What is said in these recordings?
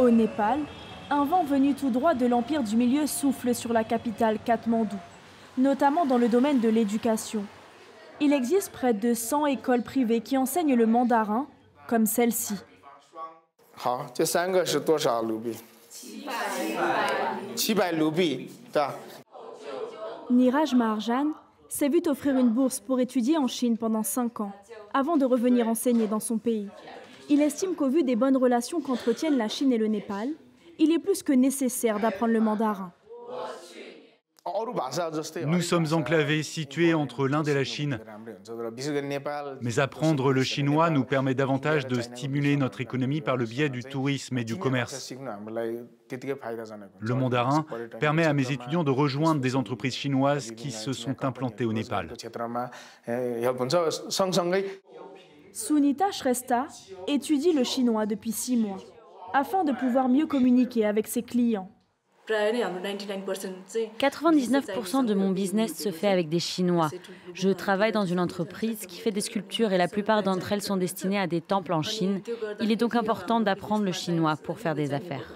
Au Népal, un vent venu tout droit de l'Empire du Milieu souffle sur la capitale Katmandou, notamment dans le domaine de l'éducation. Il existe près de 100 écoles privées qui enseignent le mandarin, comme celle-ci. Niraj Maharjan s'est vu offrir une bourse pour étudier en Chine pendant 5 ans, avant de revenir enseigner dans son pays. Il estime qu'au vu des bonnes relations qu'entretiennent la Chine et le Népal, il est plus que nécessaire d'apprendre le mandarin. Nous sommes enclavés, situés entre l'Inde et la Chine. Mais apprendre le chinois nous permet davantage de stimuler notre économie par le biais du tourisme et du commerce. Le mandarin permet à mes étudiants de rejoindre des entreprises chinoises qui se sont implantées au Népal. Sunita Shrestha étudie le chinois depuis 6 mois, afin de pouvoir mieux communiquer avec ses clients. 99% de mon business se fait avec des Chinois. Je travaille dans une entreprise qui fait des sculptures et la plupart d'entre elles sont destinées à des temples en Chine. Il est donc important d'apprendre le chinois pour faire des affaires.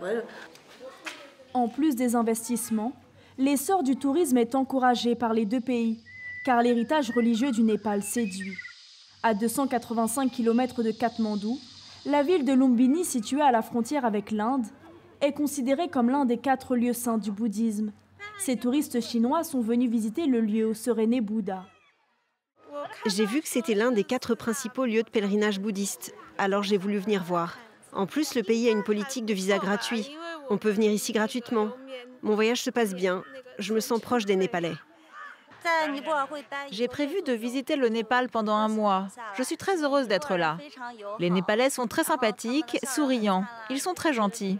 En plus des investissements, l'essor du tourisme est encouragé par les deux pays, car l'héritage religieux du Népal séduit. À 285 km de Katmandou, la ville de Lumbini, située à la frontière avec l'Inde, est considérée comme l'un des 4 lieux saints du bouddhisme. Ces touristes chinois sont venus visiter le lieu où serait né Bouddha. J'ai vu que c'était l'un des 4 principaux lieux de pèlerinage bouddhiste, alors j'ai voulu venir voir. En plus, le pays a une politique de visa gratuit. On peut venir ici gratuitement. Mon voyage se passe bien. Je me sens proche des Népalais. J'ai prévu de visiter le Népal pendant 1 mois. Je suis très heureuse d'être là. Les Népalais sont très sympathiques, souriants. Ils sont très gentils.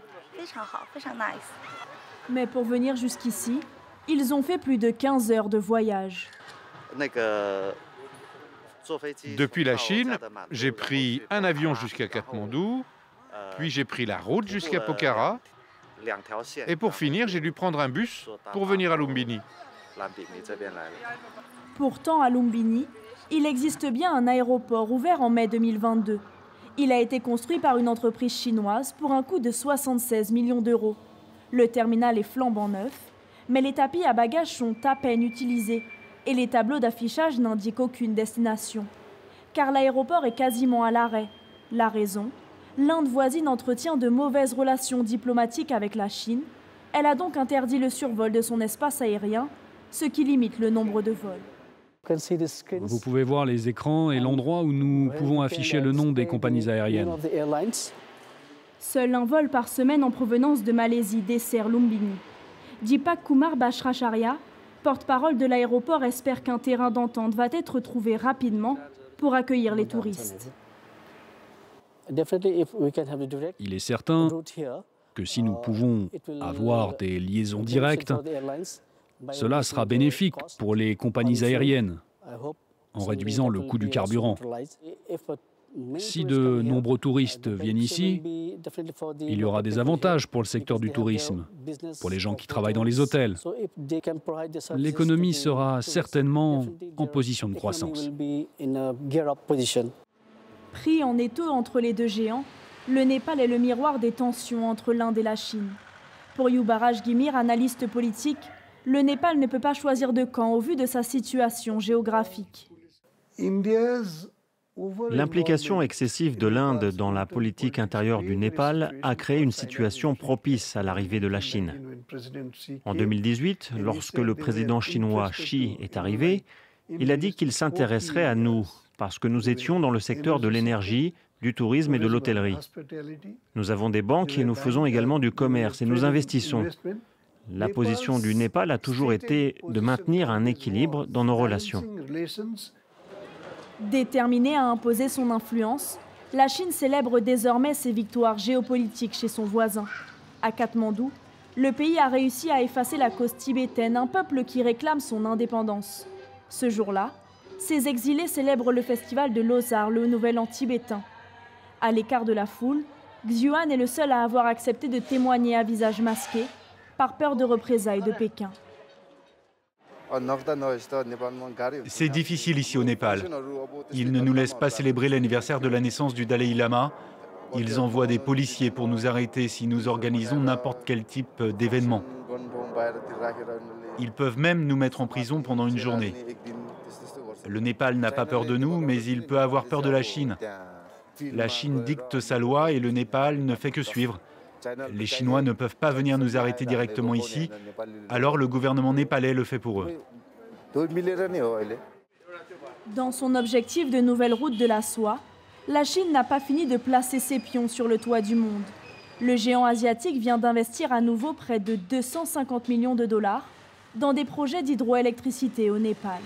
Mais pour venir jusqu'ici, ils ont fait plus de 15 heures de voyage. Depuis la Chine, j'ai pris un avion jusqu'à Katmandou, puis j'ai pris la route jusqu'à Pokhara, et pour finir, j'ai dû prendre un bus pour venir à Lumbini. Pourtant, à Lumbini, il existe bien un aéroport ouvert en mai 2022. Il a été construit par une entreprise chinoise pour un coût de 76 millions d'euros. Le terminal est flambant neuf, mais les tapis à bagages sont à peine utilisés et les tableaux d'affichage n'indiquent aucune destination. Car l'aéroport est quasiment à l'arrêt. La raison ? L'Inde voisine entretient de mauvaises relations diplomatiques avec la Chine. Elle a donc interdit le survol de son espace aérien, ce qui limite le nombre de vols. Vous pouvez voir les écrans et l'endroit où nous pouvons afficher le nom des compagnies aériennes. Seul un vol par semaine en provenance de Malaisie dessert Lumbini. Deepak Kumar Bhattacharya, porte-parole de l'aéroport, espère qu'un terrain d'entente va être trouvé rapidement pour accueillir les touristes. Il est certain que si nous pouvons avoir des liaisons directes, cela sera bénéfique pour les compagnies aériennes en réduisant le coût du carburant. Si de nombreux touristes viennent ici, il y aura des avantages pour le secteur du tourisme, pour les gens qui travaillent dans les hôtels. L'économie sera certainement en position de croissance. Pris en étau entre les deux géants, le Népal est le miroir des tensions entre l'Inde et la Chine. Pour Yubaraj Gimir, analyste politique, le Népal ne peut pas choisir de camp au vu de sa situation géographique. L'implication excessive de l'Inde dans la politique intérieure du Népal a créé une situation propice à l'arrivée de la Chine. En 2018, lorsque le président chinois Xi est arrivé, il a dit qu'il s'intéresserait à nous parce que nous étions dans le secteur de l'énergie, du tourisme et de l'hôtellerie. Nous avons des banques et nous faisons également du commerce et nous investissons. La position du Népal a toujours été de maintenir un équilibre dans nos relations. Déterminée à imposer son influence, la Chine célèbre désormais ses victoires géopolitiques chez son voisin. À Katmandou, le pays a réussi à effacer la cause tibétaine, un peuple qui réclame son indépendance. Ce jour-là, ses exilés célèbrent le festival de Losar, le nouvel an tibétain. À l'écart de la foule, Xuan est le seul à avoir accepté de témoigner à visage masqué, par peur de représailles de Pékin. C'est difficile ici au Népal. Ils ne nous laissent pas célébrer l'anniversaire de la naissance du Dalai Lama. Ils envoient des policiers pour nous arrêter si nous organisons n'importe quel type d'événement. Ils peuvent même nous mettre en prison pendant une journée. Le Népal n'a pas peur de nous, mais il peut avoir peur de la Chine. La Chine dicte sa loi et le Népal ne fait que suivre. Les Chinois ne peuvent pas venir nous arrêter directement ici, alors le gouvernement népalais le fait pour eux. Dans son objectif de nouvelle route de la soie, la Chine n'a pas fini de placer ses pions sur le toit du monde. Le géant asiatique vient d'investir à nouveau près de 250 millions de dollars dans des projets d'hydroélectricité au Népal.